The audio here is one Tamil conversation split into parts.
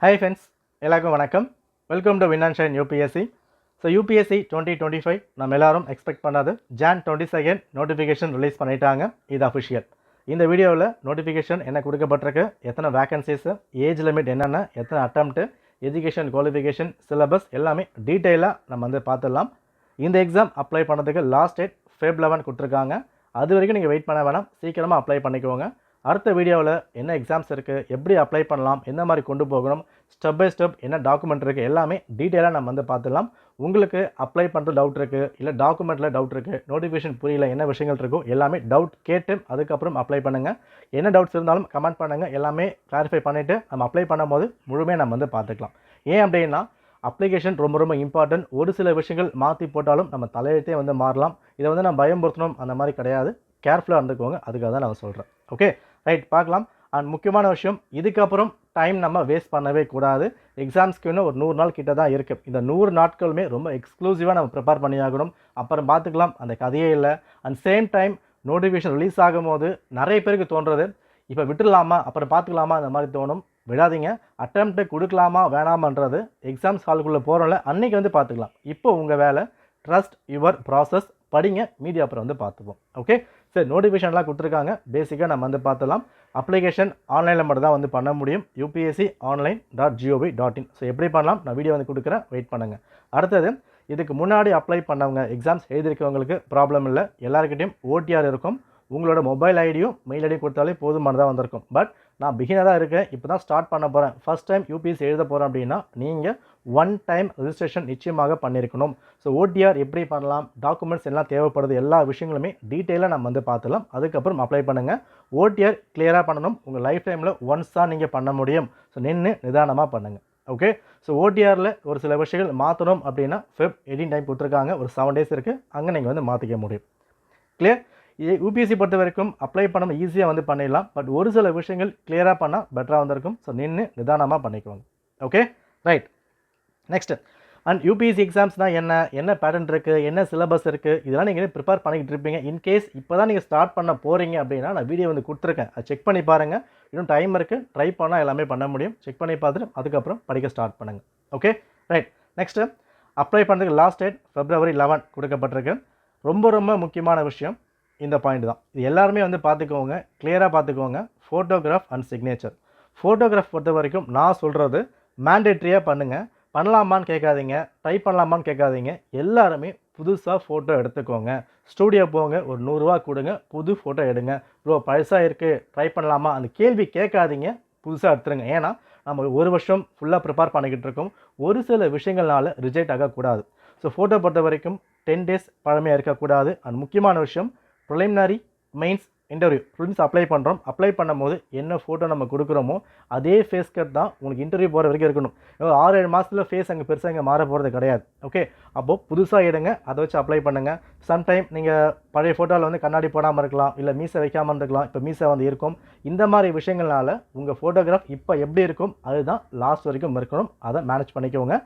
Hi friends, எல்லாருக்கும் வணக்கம். Welcome to win and shine UPSC. So UPSC 2025 நம்ம எல்லாரும் எக்ஸ்பெக்ட் பண்ணாது Jan 22 நோட்டிஃபிகேஷன் ரிலீஸ் பண்ணிட்டாங்க. இது அஃபிஷியல். இந்த வீடியோவில் நோட்டிஃபிகேஷன் என்ன கொடுக்கப்பட்டிருக்கு, எத்தனை வேகன்சிஸு, ஏஜ் லிமிட் என்னென்ன, எத்தனை அட்டம்ப்ட்டு, எஜுகேஷன் குவாலிஃபிகேஷன், சிலபஸ் எல்லாமே டீட்டெயிலாக நம்ம பார்த்துடலாம். இந்த எக்ஸாம் அப்ளை பண்ணுறதுக்கு லாஸ்ட் டேட் Feb 11 கொடுத்துருக்காங்க. அது வரைக்கும் நீங்கள் வெயிட் பண்ண வேணாம், சீக்கிரமாக அப்ளை பண்ணிக்கோங்க. அடுத்த வீடியோவில் என்ன எக்ஸாம்ஸ் இருக்குது, எப்படி அப்ளை பண்ணலாம், எந்த மாதிரி கொண்டு போகணும், ஸ்டெப் பை ஸ்டெப் என்ன டாக்குமெண்ட் இருக்குது, எல்லாமே டீட்டெயிலாக நம்ம பார்த்துடலாம். உங்களுக்கு அப்ளை பண்ணுற டவுட் இருக்குது, இல்லை டாக்குமெண்ட்டில் டவுட் இருக்குது, நோட்டிஃபிகேஷன் புரியல, என்ன விஷயங்கள் இருக்கோ எல்லாமே டவுட் கேட்டு அதுக்கப்புறம் அப்ளை பண்ணுங்கள். என்ன டவுட்ஸ் இருந்தாலும் கமெண்ட் பண்ணுங்கள், எல்லாமே கிளாரிஃபை பண்ணிவிட்டு நம்ம அப்ளை பண்ணும்போது முழுமையாக நம்ம பார்த்துக்கலாம். ஏன் அப்படின்னா அப்ளிகேஷன் ரொம்ப ரொம்ப இம்பார்ட்டன்ட். ஒரு சில விஷயங்கள் மாற்றி போட்டாலும் நம்ம தலையெழுத்தே மாறலாம். இதை நான் பயம்படுத்தணும் அந்த மாதிரி கிடையாது, கேர்ஃபுல்லாக இருந்துக்கோங்க. அதுக்காக தான் நான் சொல்கிறேன். ஓகே ரைட், பார்க்கலாம். அண்ட் முக்கியமான விஷயம், இதுக்கப்புறம் டைம் நம்ம வேஸ்ட் பண்ணவே கூடாது. எக்ஸாம்ஸ்க்கு இன்னும் ஒரு 100 நாள் கிட்ட தான் இருக்குது. இந்த 100 நாட்களுமே ரொம்ப எக்ஸ்க்ளூசிவாக நம்ம ப்ரிப்பேர் பண்ணியாகணும். அப்புறம் பார்த்துக்கலாம், அந்த கதையே இல்லை. And same time notification release ஆகும்போது நிறைய பேருக்கு தோன்றது, இப்போ விட்டுடலாமா அப்புறம் பார்த்துக்கலாமா அந்த மாதிரி தோணும். விடாதீங்க. அட்டெம்ப்ட்டு கொடுக்கலாமா வேணாமன்றது எக்ஸாம்ஸ் ஹாலுக்குள்ளே போகிறோம்ல அன்றைக்கி பார்த்துக்கலாம். இப்போ உங்கள் வேலை ட்ரஸ்ட் யுவர் ப்ராசஸ், படிங்க, மீதி அப்புறம் பார்த்துப்போம். ஓகே சரி, நோட்டிஃபிகேஷன்லாம் கொடுத்துருக்காங்க. பேசிக்காக நம்ம பார்த்துலாம். அப்ளிகேஷன் ஆன்லைனில் மட்டும் தான் பண்ண முடியும். upsconline.gov.in. ஸோ எப்படி பண்ணலாம் நான் வீடியோ கொடுக்குறேன், வெயிட் பண்ணுங்கள். அடுத்தது, இதுக்கு முன்னாடி அப்ளை பண்ணவங்க, எக்ஸாம்ஸ் எழுதிருக்கவங்களுக்கு ப்ராப்ளம் இல்லை. எல்லாருக்கிட்டையும் ஓடிஆர் இருக்கும். உங்களோட மொபைல் ஐடியும் மெயில் ஐடியும் கொடுத்தாலே போதுமானதாக வந்திருக்கும். பட் நான் பிகினராக இருக்கேன், இப்போ தான் ஸ்டார்ட் பண்ண போகிறேன், ஃபஸ்ட் டைம் யூபிஎஸ்சி எழுத போகிறேன் அப்படின்னா நீங்கள் 1 டைம் ரெஜிஸ்ட்ரேஷன் நிச்சயமாக பண்ணியிருக்கணும். ஸோ ஓடிஆர் எப்படி பண்ணலாம், டாக்குமெண்ட்ஸ் எல்லாம் தேவைப்படுது, எல்லா விஷயங்களுமே டீட்டெயிலாக நம்ம பார்த்துலாம். அதுக்கப்புறம் அப்ளை பண்ணுங்கள். ஓடிஆர் கிளியராக பண்ணணும். உங்கள் லைஃப் டைமில் ஒன்ஸ் தான் நீங்கள் பண்ண முடியும். ஸோ நின்று நிதானமாக பண்ணுங்கள். ஓகே ஸோ ஓடிஆரில் ஒரு சில விஷயங்கள் மாற்றணும் அப்படின்னா Feb 18 டைம் கொடுத்துருக்காங்க. ஒரு 7 டேஸ் இருக்குது, அங்கே நீங்கள் மாற்றிக்க முடியும். கிளியர். யூபிஎஸ்சி பொறுத்த வரைக்கும் அப்ளை பண்ண ஈஸியாக பண்ணிடலாம். பட் ஒரு சில விஷயங்கள் கிளியராக பண்ணால் பெட்டராக வந்திருக்கும். ஸோ நின்று நிதானமாக பண்ணிக்குவாங்க. Okay right. Next, and UPSC எக்ஸாம்ஸ்னால் என்ன பேட்டர்ன் இருக்குது, என்ன சிலபஸ் இருக்குது, இதெல்லாம் நீங்கள் ப்ரிப்பேர் பண்ணிக்கிட்டு இருப்பீங்க. இன்கேஸ் இப்போ தான் நீங்கள் ஸ்டார்ட் பண்ண போகிறீங்க அப்படின்னா நான் வீடியோ கொடுத்துருக்கேன், அதை செக் பண்ணி பாருங்கள். இன்னும் டைம் இருக்குது, ட்ரை பண்ணால் எல்லாமே பண்ண முடியும். செக் பண்ணி பார்த்துட்டு அதுக்கப்புறம் படிக்க ஸ்டார்ட் பண்ணுங்கள். Okay right. நெக்ஸ்ட்டு, அப்ளை பண்ணுறதுக்கு லாஸ்ட் டேட் February 11 கொடுக்கப்பட்டிருக்கு. ரொம்ப ரொம்ப முக்கியமான விஷயம் இந்த பாயிண்ட் தான். இது எல்லாருமே பார்த்துக்கோங்க, கிளியராக பார்த்துக்கோங்க. Photograph and signature. ஃபோட்டோகிராஃப் பொறுத்த வரைக்கும் நான் சொல்கிறது மேண்டேட்ரியாக பண்ணுங்கள். பண்ணலாமான்னு கேட்காதீங்க, ட்ரை பண்ணலாமான்னு கேட்காதீங்க. எல்லாருமே புதுசாக ஃபோட்டோ எடுத்துக்கோங்க. ஸ்டூடியோ போங்க, ஒரு 100 ரூபா கொடுங்க, புது ஃபோட்டோ எடுங்க. ப்ரோ பழசாக இருக்குது, ட்ரை பண்ணலாமா அந்த கேள்வி கேட்காதீங்க, புதுசாக எடுத்துருங்க. ஏன்னா நம்ம ஒரு வருஷம் ஃபுல்லாக ப்ரிப்பேர் பண்ணிக்கிட்டு இருக்கோம். ஒரு சில விஷயங்கள்னால ரிஜெக்ட் ஆகக்கூடாது. ஸோ ஃபோட்டோ பொறுத்த வரைக்கும் 10 டேஸ் பழமையாக இருக்கக்கூடாது. அண்ட் முக்கியமான விஷயம், preliminary, mains, interview prelims apply பண்ணுறோம். அப்ளை பண்ணும்போது என்ன ஃபோட்டோ நம்ம கொடுக்குறோமோ அதே ஃபேஸ் கட் தான் உங்களுக்கு இன்டர்வியூ போகிற வரைக்கும் இருக்கணும். 6-7 மாதத்தில் ஃபேஸ் அங்கே பெருசாக இங்கே மாற போகிறது கிடையாது. ஓகே, அப்போது புதுசாக எடுங்க, அதை வச்சு அப்ளை பண்ணுங்கள். சம்டைம் நீங்கள் பழைய ஃபோட்டோவில் கண்ணாடி போடாமல் இருக்கலாம், இல்லை மீசை வைக்காமல் இருக்கலாம், இப்போ மீசை இருக்கும். இந்த மாதிரி விஷயங்கள்னால உங்கள் ஃபோட்டோகிராஃப் இப்போ எப்படி இருக்கும் அதுதான் லாஸ்ட் வரைக்கும் இருக்கணும். அதை மேனேஜ் பண்ணிக்கோங்க.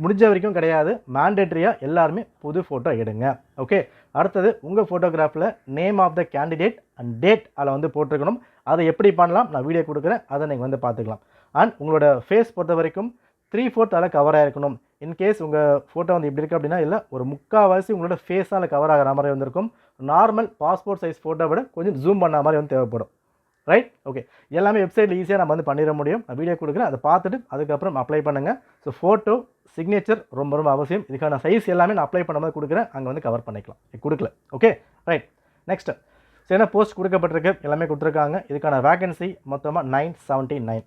முடிஞ்ச வரைக்கும் கிடையாது, மேண்டேட்ரியாக எல்லாருமே புது ஃபோட்டோ எடுங்க. ஓகே, அடுத்தது, உங்கள் ஃபோட்டோகிராஃபில் name of the candidate and date அதில் போட்டிருக்கணும். அதை எப்படி பண்ணலாம் நான் வீடியோ கொடுக்குறேன், அதை நீங்கள் பார்த்துக்கலாம். அண்ட் உங்களோட ஃபேஸ் பொறுத்த வரைக்கும் 3/4 அதில் கவர் ஆகிருக்கணும். இன்கேஸ் உங்கள் ஃபோட்டோ இப்படி இருக்குது அப்படின்னா, இல்லை ஒரு 3/4 உங்களோட ஃபேஸால் கவர் ஆகிற மாதிரி வந்திருக்கும். நார்மல் பாஸ்போர்ட் சைஸ் ஃபோட்டோ விட கொஞ்சம் ஜூம் பண்ண மாதிரி தேவைப்படும். ரைட். ஓகே, எல்லாமே வெப்சைட்டில் ஈஸியாக நம்ம பண்ணிட முடியும். நான் வீடியோ கொடுக்குறேன், அதை பார்த்துட்டு அதுக்கப்புறம் அப்ளை பண்ணுங்கள். ஸோ ஃபோட்டோ, சிக்னேச்சர் ரொம்ப ரொம்ப அவசியம். இதுக்கான சைஸ் எல்லாமே நான் அப்ளை பண்ணும்போது கொடுக்குறேன், அங்கே கவர் பண்ணிக்கலாம். கொடுக்கல. Okay right. நெக்ஸ்ட்டு, ஸோ என்ன போஸ்ட் கொடுக்கப்பட்டிருக்கு எல்லாமே கொடுத்துருக்காங்க. இதுக்கான வேகன்சி மொத்தமாக 979.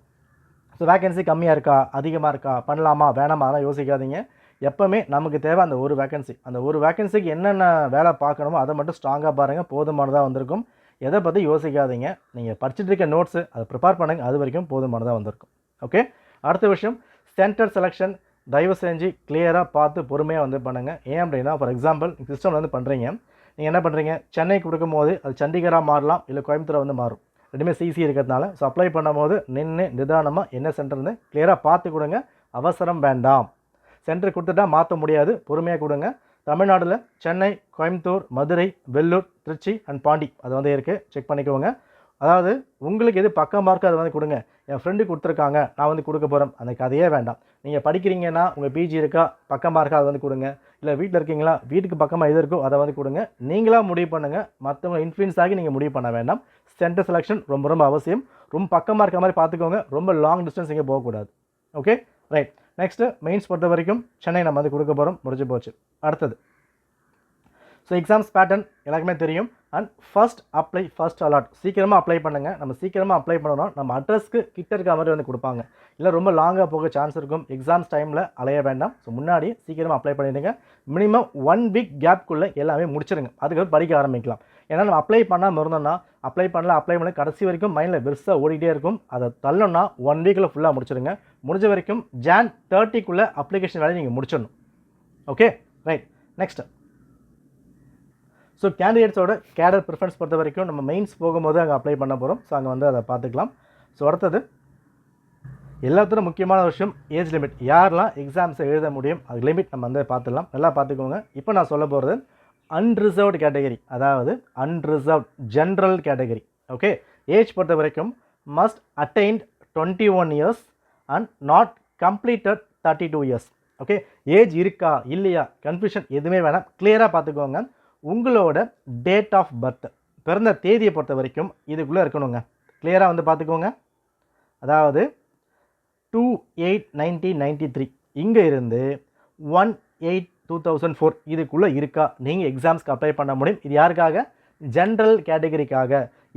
ஸோ வேகன்சி கம்மியாக இருக்கா, அதிகமாக இருக்கா, பண்ணலாமா வேணாமா அதெல்லாம் யோசிக்காதீங்க. எப்போவுமே நமக்கு தேவை அந்த ஒரு வேகன்சி. அந்த ஒரு வேகன்சிக்கு என்னென்ன வேலை பார்க்கணுமோ அதை மட்டும் ஸ்ட்ராங்காக பாருங்கள், போதுமானதாக வந்திருக்கும். எதை பற்றி யோசிக்காதீங்க. நீங்கள் படிச்சுட்டு இருக்க நோட்ஸு அதை ப்ரிப்பேர் பண்ணுங்கள், அது வரைக்கும் போதுமானதாக வந்திருக்கும். ஓகே, அடுத்த விஷயம், சென்டர் செலெக்ஷன் தயவு செஞ்சு கிளியராக பார்த்து பொறுமையாக பண்ணுங்கள். ஏன் அப்படின்னா, ஃபார் எக்ஸாம்பிள் சிஸ்டமில் பண்ணுறீங்க, நீங்கள் என்ன பண்ணுறீங்க, சென்னை கொடுக்கும்போது அது சண்டிகராக மாறலாம், இல்லை கோயம்புத்தூர் மாறும். ரெண்டுமே சிசி இருக்கிறதுனால ஸோ அப்ளை பண்ணும்போது நின்று நிதானமாக என்ன சென்டர்னு கிளியராக பார்த்து கொடுங்க. அவசரம் வேண்டாம். சென்டர் கொடுத்துட்டா மாற்ற முடியாது, பொறுமையாக கொடுங்க. தமிழ்நாட்டில் சென்னை, கோயம்புத்தூர், மதுரை, வெள்ளூர், திருச்சி அண்ட் பாண்டி அது இருக்குது, செக் பண்ணிக்கோங்க. அதாவது உங்களுக்கு எது பக்கமாக இருக்கோ அதை வந்து கொடுங்க. என் ஃப்ரெண்டு கொடுத்துருக்காங்க, நான் வந்து கொடுக்க போகிறேன், அந்த கதையே வேண்டாம். நீங்கள் படிக்கிறீங்கன்னா உங்கள் பிஜி இருக்கா, பக்கமாக இருக்கா, அதை வந்து கொடுங்க. இல்லை வீட்டில் இருக்கீங்களா, வீட்டுக்கு பக்கமாக எது இருக்கோ அதை வந்து கொடுங்க. நீங்களாக முடிவு பண்ணுங்கள், மற்றவங்க இன்ஃப்ளூயன்ஸ் ஆகி நீங்கள் முடிவு பண்ண வேண்டாம். சென்டர் செலெக்ஷன் ரொம்ப ரொம்ப அவசியம். ரொம்ப பக்கமாக இருக்க மாதிரி பார்த்துக்கோங்க, ரொம்ப லாங் டிஸ்டன்ஸ் இங்கே போகக்கூடாது. Okay right. நெக்ஸ்ட்டு மெயின்ஸ் பொறுத்த வரைக்கும் சென்னை நம்ம வந்து கொடுக்க போகிறோம், முடிஞ்சு போச்சு. அடுத்தது ஸோ எக்ஸாம்ஸ் பேட்டர்ன் எல்லாருக்குமே தெரியும். And first apply first allot, சீக்கிரமாக அப்ளை பண்ணுங்கள். நம்ம சீக்கிரமாக அப்ளை பண்ணணும், நம்ம அட்ரஸ்க்கு கிட்ட இருக்க மாதிரி வந்து கொடுப்பாங்க. இல்லை ரொம்ப லாங்காக போக சான்ஸ் இருக்கும், எக்ஸாம்ஸ் டைமில் அலைய வேண்டாம். ஸோ முன்னாடி சீக்கிரமாக அப்ளை பண்ணிவிடுங்க. மினிமம் 1 வீக் கேப்குள்ளே எல்லாமே முடிச்சிருங்க, அதுக்கப்புறம் படிக்க ஆரம்பிக்கலாம். ஏன்னா நம்ம அப்ளை பண்ணாமல் இருந்தோம்னா அப்ளை பண்ணல கடைசி வரைக்கும் மைண்டில் பெருசாக ஓடிட்டே இருக்கும். அதை தள்ளணும்னா 1 வீக்கில் ஃபுல்லாக முடிச்சிருங்க. முடிஞ்ச வரைக்கும் Jan 30க்குள்ளே அப்ளிகேஷன் வேலையை நீங்கள் முடிச்சிடணும். Okay right. நெக்ஸ்ட்டு ஸோ கேண்டிடேட்ஸோட கேடர் ப்ரிஃபரன்ஸ் பொறுத்த வரைக்கும் நம்ம மெயின்ஸ் போகும்போது அங்கே அப்ளை பண்ண போகிறோம். ஸோ அங்கே வந்து அதை பார்த்துக்கலாம். ஸோ அடுத்தது எல்லாத்தோட முக்கியமான விஷயம் ஏஜ் லிமிட். யாரெல்லாம் எக்ஸாம்ஸை எழுத முடியும் அது லிமிட் நம்ம வந்து பார்த்துடலாம். நல்லா பார்த்துக்கோங்க. இப்போ நான் சொல்ல போகிறது அன்ரிசர்வ்டு கேட்டகரி, அதாவது unreserved general category. Okay, age பொறுத்த வரைக்கும் must attained 21 years and not completed 32 years. Okay, age இருக்கா இல்லையா கன்ஃபியூஷன் எதுவுமே வேணாம், கிளியராக பார்த்துக்கோங்க. உங்களோட டேட் ஆஃப் பர்த், பிறந்த தேதியை பொறுத்த வரைக்கும் இதுக்குள்ளே இருக்கணுங்க. கிளியராக வந்து பார்த்துக்கோங்க. அதாவது 2/8/1993 இங்கே இருந்து 1/8/2004 இதுக்குள்ளே இருக்கா நீங்கள் எக்ஸாம்ஸ்க்கு அப்ளை பண்ண முடியும். இது யாருக்காக? ஜென்ரல் கேட்டகரிக்காக.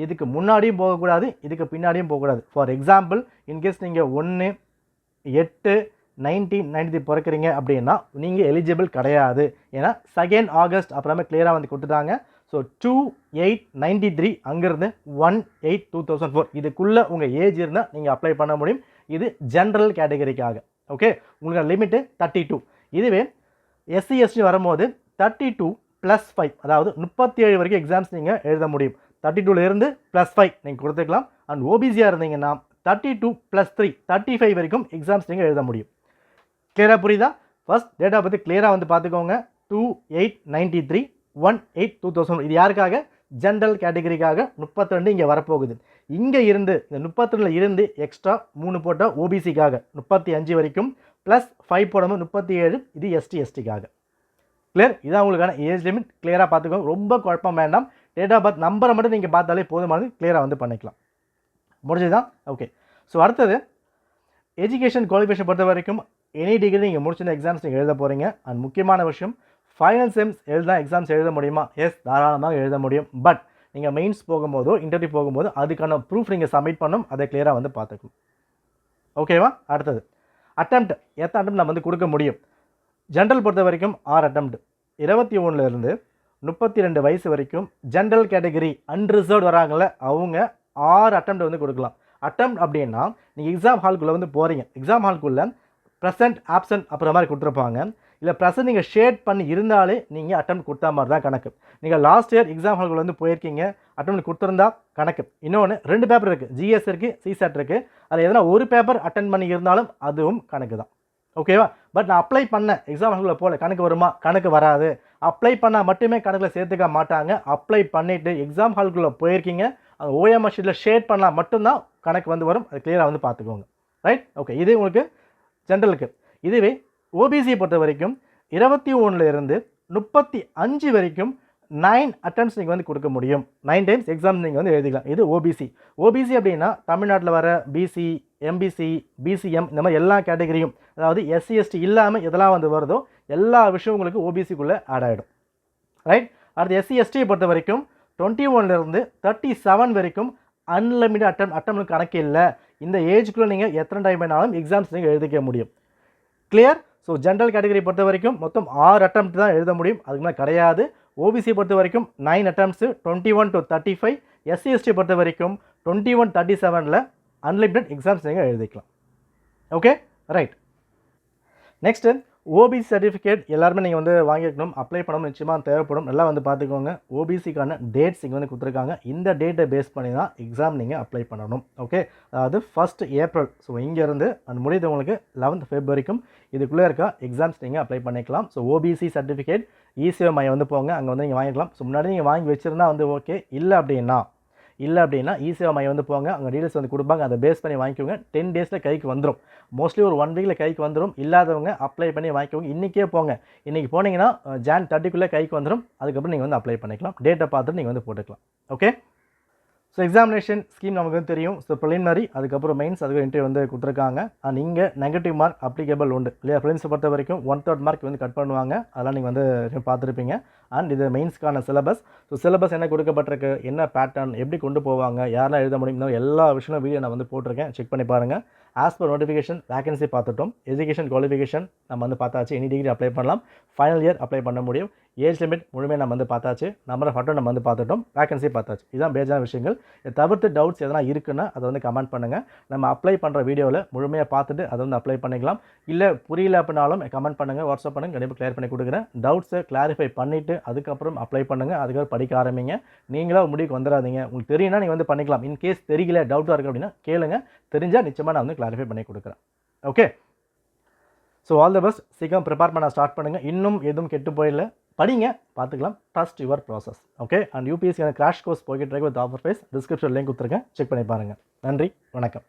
இதுக்கு முன்னாடியும் போகக்கூடாது, இதுக்கு பின்னாடியும் போகக்கூடாது. ஃபார் எக்ஸாம்பிள், இன்கேஸ் நீங்கள் 1/8/1993 பிறக்கிறீங்க அப்படின்னா நீங்கள் எலிஜிபிள் கிடையாது. ஏன்னா 2 ஆகஸ்ட் அப்புறமே கிளியராக வந்து கொடுத்துட்டாங்க. ஸோ 2/8/93 அங்கேருந்து 1/8/2004 இதுக்குள்ளே உங்கள் ஏஜ் இருந்தால் நீங்கள் அப்ளை பண்ண முடியும். இது ஜென்ரல் கேட்டகரிக்காக. ஓகே, உங்களுக்கு லிமிட்டு 32. இதுவே SC ST வரும்போது 32 + 5, அதாவது 37 வரைக்கும் எக்ஸாம்ஸ் நீங்கள் எழுத முடியும். 32லேருந்து +5 நீங்கள் கொடுத்துக்கலாம். அண்ட் ஓபிசியாக இருந்தீங்கன்னா 32 + 3 35 வரைக்கும் எக்ஸாம்ஸ் நீங்கள் எழுத முடியும். கிளியராக புரியுதா? ஃபர்ஸ்ட் டேட்டா பற்றி கிளியராக வந்து பார்த்துக்கோங்க. 2/8/93 1/8/2000 இது யாருக்காக? ஜென்ரல் கேட்டகரிக்காக. 32 இங்கே வரப்போகுது. இங்கே இருந்து இந்த 32 இருந்து எக்ஸ்ட்ரா 3 போட்டால் ஓபிசிக்காக 35 வரைக்கும் +5 போடும்போது 37, இது ST STக்காக. கிளியர்? இதான் உங்களுக்கான ஏஜ் லிமிட். கிளியராக பார்த்துக்கோங்க, ரொம்ப குழப்பம் வேண்டாம். டேட் ஆஃப் பர்த் நம்பரை மட்டும் நீங்கள் பார்த்தாலே போதுமானது, கிளியராக வந்து பண்ணிக்கலாம். முடிஞ்சுதான்? ஓகே. ஸோ அடுத்தது எஜுகேஷன் குவாலிஃபிகேஷன் பொறுத்த வரைக்கும் எனி டிகிரி நீங்கள் முடிச்சிருந்த எக்ஸாம்ஸ் நீங்கள் எழுத போகிறீங்க. அண்ட் முக்கியமான விஷயம், ஃபைனல் செம்ஸ் எழுதா எக்ஸாம்ஸ் எழுத முடியுமா? எஸ், தாராளமாக எழுத முடியும். பட் நீங்கள் மெயின்ஸ் போகும்போதோ இன்டர்வியூ போகும்போது அதுக்கான ப்ரூஃப் நீங்கள் சப்மிட் பண்ணணும், அதை கிளியராக வந்து பார்த்துக்கணும். ஓகேவா? அடுத்தது அட்டெம்ப்ட், எத்தனை அட்டெம்ப்ட் நம்ம வந்து கொடுக்க முடியும்? ஜென்ரல் பொறுத்த வரைக்கும் 6 அட்டெம்ப்ட், 21லேருந்து 32 வயசு வரைக்கும் ஜென்ரல் கேட்டகரி அன்ரிசர்வ்டு வராங்கள அவங்க 6 அட்டெம்ப்ட் வந்து கொடுக்கலாம். அட்டெம்ப்ட் அப்படின்னா நீங்கள் எக்ஸாம் ஹால்குள்ளே வந்து போகிறீங்க, எக்ஸாம் ஹால்குள்ளே ப்ரெசென்ட் ஆப்சன்ட் அப்புறம் மாதிரி கொடுத்துருப்பாங்க. இல்லை ப்ரெசென்ட் நீங்கள் ஷேட் பண்ணி இருந்தாலே நீங்கள் அட்டெம்ப்ட் கொடுத்தா மாதிரி தான் கணக்கு. நீங்கள் லாஸ்ட் இயர் எக்ஸாம் ஹால்குள்ளே வந்து போயிருக்கீங்க, அட்டெம்ப்ட் கொடுத்துருந்தா கணக்கு. இன்னொன்று 2 பேப்பர் இருக்குது, GS இருக்குது, CSAT இருக்குது. அதில் எதனா ஒரு பேப்பர் அட்டென்ட் பண்ணி இருந்தாலும் அதுவும் கணக்கு தான். ஓகேவா? பட் நான் அப்ளை பண்ண எக்ஸாம் ஹால்குள்ளே போகல, கணக்கு வருமா? கணக்கு வராது. அப்ளை பண்ணால் மட்டுமே கணக்கில் சேர்த்துக்க மாட்டாங்க. அப்ளை பண்ணிவிட்டு எக்ஸாம் ஹால்குள்ளே போயிருக்கீங்க, அந்த OMR ஷீட்டில் ஷேட் பண்ணால் மட்டும்தான் கணக்கு வந்து வரும். அது கிளியராக வந்து பார்த்துக்கோங்க. ரைட்? ஓகே, இது உங்களுக்கு ஜென்ரலுக்கு. இதுவே ஓபிசியை பொறுத்த வரைக்கும் 21லேருந்து 35 வரைக்கும் 9 அட்டெம்ப்ட்ஸ் நீங்கள் வந்து கொடுக்க முடியும். 9 டைம்ஸ் எக்ஸாம் நீங்கள் வந்து எழுதிக்கலாம். இது ஓபிசி. ஓபிசி அப்படின்னா தமிழ்நாட்டில் வர பிசி, எம்பிசி, பிசிஎம் இந்த மாதிரி எல்லா கேட்டகரியும், அதாவது SC ST இல்லாமல் எதெல்லாம் வந்து வருதோ எல்லா விஷயம் உங்களுக்கு ஓபிசிக்குள்ளே ஆட் ஆகிடும். ரைட்? அடுத்து SC ST பொறுத்த வரைக்கும் 21லேருந்து 37 வரைக்கும் அன்லிமிட்டட் அட்டெம்ப்ட் கணக்கு இல்லை. இந்த ஏஜுக்குள்ளே நீங்கள் எத்தனை டைம் வேணாலும் எக்ஸாம்ஸ் நீங்கள் எழுதிக்க முடியும். கிளியர்? ஸோ ஜென்ரல் கேட்டகரி பொறுத்த வரைக்கும் மொத்தம் 6 அட்டெம்ப்ட் தான் எழுத முடியும், அதுக்கு மேலே கிடையாது. ஓபிசி பொறுத்த வரைக்கும் 9 அட்டெம்ப்ட்ஸு 21 to 35. SC ST பொறுத்த வரைக்கும் 21 37ல் அன்லிமிட்டட் எக்ஸாம்ஸ் நீங்கள் எழுதிக்கலாம். Okay right. Next OBC certificate எல்லாருமே நீங்கள் வந்து வாங்கிக்கணும், அப்ளை பண்ணணும், நிச்சயமாக தேவைப்படும். நல்லா வந்து பார்த்துக்கோங்க. ஓபிசிக்கான டேட்ஸ் இங்கே வந்து கொடுத்துருக்காங்க. இந்த டேட்டை பேஸ் பண்ணி தான் எக்ஸாம் நீங்கள் அப்ளை பண்ணணும். ஓகே, அதாவது 1 ஏப்ரல். ஸோ இங்கேருந்து அந்த முடியுது உங்களுக்கு 11th ஃபெப்ரவரிக்கும் இதுக்குள்ளே இருக்க எக்ஸாம்ஸ் நீங்கள் அப்ளை பண்ணிக்கலாம். ஸோ ஓபிசி சர்டிஃபிகேட் ECO மையம் வந்து போங்க, அங்கே வந்து நீங்கள் வாங்கிக்கலாம். ஸோ முன்னாடி நீங்கள் வாங்கி வச்சுருந்தா வந்து ஓகே, இல்லை அப்படின்னா இல்லை அப்படின்னா இ-சேவா மையம் வந்து போங்க, அங்கே டீடைல்ஸ் வந்து கொடுப்பாங்க, அதை பேஸ் பண்ணி வாங்கிக்கோங்க. 10 டேஸில் கைக்கு வந்துடும். மோஸ்ட்லி ஒரு 1 வீக்கில் கைக்கு வந்துடும். இல்லாதவங்க அப்ளை பண்ணி வாங்கிக்கோங்க. இன்றைக்கே போங்க. இன்றைக்கி போனீங்கன்னா ஜான் 30க்குள்ளே கைக்கு வந்துடும். அதுக்கப்புறம் நீங்கள் வந்து அப்ளை பண்ணிக்கலாம். டேட்டை பார்த்துட்டு நீங்கள் வந்து போட்டுக்கலாம். ஓகே. ஸோ எக்ஸாமினேஷன் ஸ்கீம் நமக்கு வந்து தெரியும். ஸோ ப்ரிலிமினரி, அதுக்கப்புறம் மெயின்ஸ், அதுக்கு இன்டர்வியூ வந்து கொடுத்துருக்காங்க. அண்ட் இங்கே நெகட்டிவ் மார்க் அப்ளிகேபிள் உண்டு இல்லையா? ப்ரிலிம்ஸை பொறுத்த வரைக்கும் 1/3 மார்க் வந்து கட் பண்ணுவாங்க. அதெல்லாம் நீங்கள் வந்து பார்த்துருப்பீங்க. அண்ட் இது மெயின்ஸ்க்கான சிலபஸ். ஸோ சிலபஸ் என்ன கொடுக்கப்பட்டிருக்கு, என்ன பேட்டர்ன், எப்படி கொண்டு போவாங்க, யாரெல்லாம் எழுத முடியும், இந்த எல்லா விஷயமும் வீடியோ நான் வந்து போட்டிருக்கேன். செக் பண்ணி பாருங்கள். ஆஸ் பர் நோட்டிஃபிகேஷன் வேகன்சி பார்த்துட்டோம். எஜுகேஷன் குவாலிஃபிகேஷன் நம்ம வந்து பார்த்தாச்சு. எனி டிகிரி அப்ளை பண்ணலாம். ஃபைனல் இயர் அப்ளை பண்ண முடியும். ஏஜ் லிமிட் முழுமையாக நம்ம வந்து பார்த்தாச்சு. நம்பர் ஆஃப் அட்டெம்ப்ட் நம்ம வந்து பார்த்துட்டோம். வேகன்சி பார்த்தாச்சு. இதுதான் பேஜான விஷயங்கள். இதை தவிர்த்து டவுட்ஸ் எதனா இருக்குன்னா அதை வந்து கமெண்ட் பண்ணுங்கள். நம்ம அப்ளை பண்ணுற வீடியோவில் முழுமையாக பார்த்துட்டு அதை வந்து அப்ளை பண்ணிக்கலாம். இல்லை புரியல அப்படின்னாலும் கமெண்ட் பண்ணுங்கள், வாட்ஸ்அப் பண்ணுங்கள், கண்டிப்பாக கிளியர் பண்ணி கொடுக்குறேன். டவுட்ஸை கிளாரிஃபை பண்ணிவிட்டு அதுக்கப்புறம் அப்ளை பண்ணுங்கள். அதுக்கப்புறம் படிக்க ஆரம்பிங்க. நீங்களா முடிவுக்கு வந்துடாதீங்க. உங்களுக்கு தெரியும்னா நீங்கள் வந்து பண்ணிக்கலாம். இன்கேஸ் தெரியல, டவுட்டாக இருக்குது அப்படின்னா கேளுங்க. தெரிஞ்சால் நிச்சயமாக நான் வந்து கிளாரிஃபை பண்ணி கொடுக்குறேன். Okay. So all the best. சீக்கிரம் ப்ரிப்பேர் பண்ண ஸ்டார்ட் பண்ணுங்கள். இன்னும் எதுவும் கெட்டு போயிடல. படிங்க, பார்த்துக்கலாம். Trust your process. Okay. And UPSC crash course போய்கிட்டு இருக்கு with offer price. Description link கொடுத்துருக்கேன். செக் பண்ணி பாருங்கள். நன்றி, வணக்கம்.